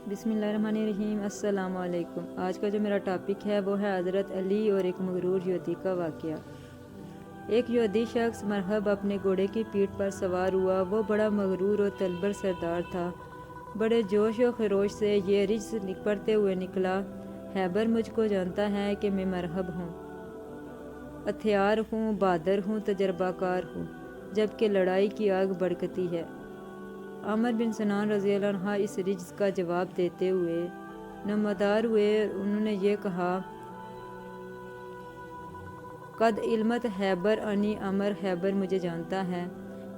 बिस्मिल्लाहिर्रहमानिर्रहीम। अस्सलाम वालेकुम। आज का जो मेरा टॉपिक है वो है हज़रत अली और एक मगरूर यहूदी का वाक़या। एक यहूदी शख्स मरहब अपने घोड़े की पीठ पर सवार हुआ। वो बड़ा मगरूर और तलबर सरदार था। बड़े जोश और खरोश से ये रिज पढ़ते हुए निकला, हैबर मुझको जानता है कि मैं मरहब हूँ, हथियार हूँ, बहादुर हूँ, तजर्बाकार हूँ, जबकि लड़ाई की आग भड़कती है। आमिर बिन सनान रज़ी अल्लाह अन्हा इस रिज का जवाब देते हुए नमदार हुए। उन्होंने ये कहा, कद इल्मत हैबर अनी अमर, हैबर मुझे जानता है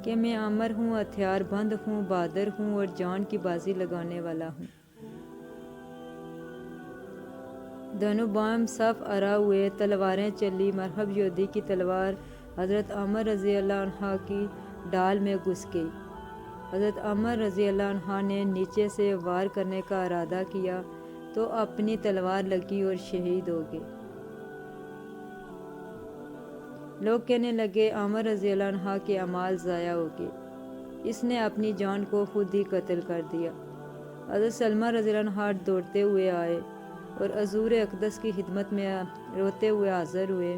कि मैं अमर हूँ, हथियार बंद हूँ, बहादुर हूँ और जान की बाजी लगाने वाला हूँ। दोनों बाम सफ अरा हुए, तलवारें चली। मरहब यहूदी की तलवार हज़रत अमर रज़ी अल्लाह अन्हा की डाल में घुस गई। हज़रत अमर रज़ी अल्लाह अन्हा ने नीचे से वार करने का इरादा किया तो अपनी तलवार लगी और शहीद हो गए। लोग कहने लगे, अमर रज़ी अल्लाह अन्हा के अमाल ज़ाया हो गए, इसने अपनी जान को खुद ही कत्ल कर दिया। हज़रत सलमा रज़ी अल्लाह अन्हा दौड़ते हुए आए और हज़ूर अक़दस की खिदमत में रोते हुए हाज़िर हुए।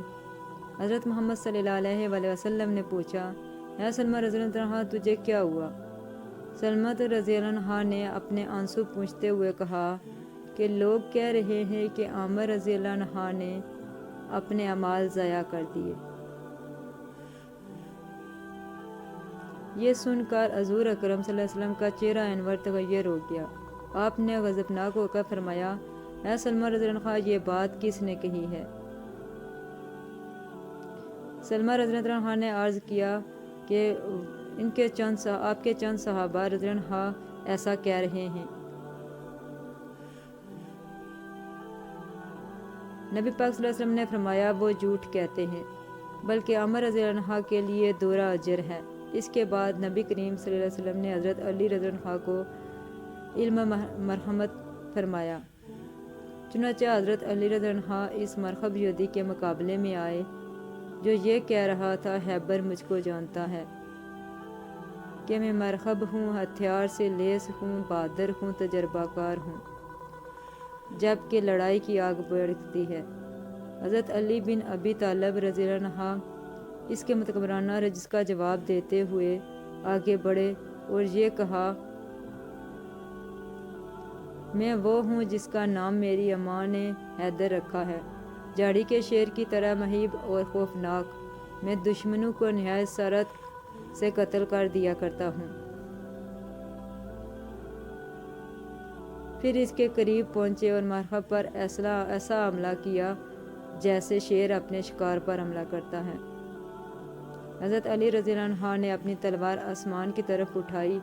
हज़रत मोहम्मद सल्लल्लाहु अलैहि वसल्लम ने पूछा, या सलमा रज़ी अल्लाह अन्हा, तुझे क्या हुआ? सलमा रज़ी अल्लाह अन्हा ने अपने आंसू पूंछते हुए कहा कि लोग कह रहे हैं कि आमिर रज़ी अल्लाह अन्हा ने अपने अमाल ज़ाया कर दिए। ये सुनकर हज़ूर अकरम सल्लल्लाहु अलैहि वसल्लम का चेहरा अनवर तगय्यर हो गया। आपने गज़बनाक होकर फरमाया, ऐ सलमा रज़ी अल्लाह अन्हा, ये बात किसने कही है? सलमा रज़ी अल्लाह अन्हा ने अर्ज़ किया कि आपके चंद सहाबा रज़ी अल्लाह अन्हा ऐसा कह रहे हैं। नबी पाक सल्लल्लाहु अलैहि वसल्लम ने फरमाया, वो झूठ कहते हैं, बल्कि अमर रज़ी अल्लाह अन्हा के लिए दोहरा अजर है। इसके बाद नबी करीम सल्लल्लाहु अलैहि वसल्लम ने हज़रत अली रज़ी अल्लाह अन्हा को इल्म मरहमत फरमाया। चुनांचे हज़रत अली रज़ी अल्लाह अन्हा इस मरहब यहूदी के मुकाबले में आए जो ये कह रहा था, हैबर मुझको जानता है कि मैं मरहब हूँ, हथियार से लेस हूँ, बहादुर हूँ, तजर्बाकार हूँ, जबकि लड़ाई की आग भड़कती है। हज़रत अली बिन अबी तालिब रज़ी अल्लाह अन्हा इसके मुतकबराना रज का जवाब देते हुए आगे बढ़े और ये कहा, मैं वो हूँ जिसका नाम मेरी अम्मा ने हैदर रखा है, झाड़ी के शेर की तरह महीब और खौफनाक। मैं दुश्मनों को नहायत सरत से कत्ल कर दिया करता हूँ। फिर इसके करीब पहुँचे और मरहब पर ऐसा हमला किया जैसे शेर अपने शिकार पर हमला करता है। हज़रत अली रज़ी अल्लाह अन्हा ने अपनी तलवार आसमान की तरफ उठाई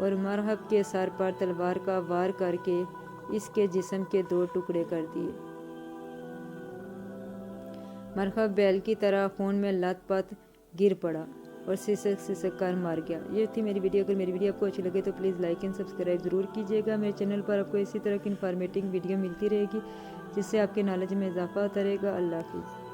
और मरहब के सर पर तलवार का वार करके इसके जिस्म के 2 टुकड़े कर दिए। मरहब बैल की तरह खून में लथपथ गिर पड़ा और सिसक कर मर गया। ये थी मेरी वीडियो। अगर मेरी वीडियो आपको अच्छी लगे तो प्लीज़ लाइक एंड सब्सक्राइब ज़रूर कीजिएगा। मेरे चैनल पर आपको इसी तरह की इन्फॉर्मेटिव वीडियो मिलती रहेगी जिससे आपके नॉलेज में इजाफा होता रहेगा। अल्लाह हाफ़िज़।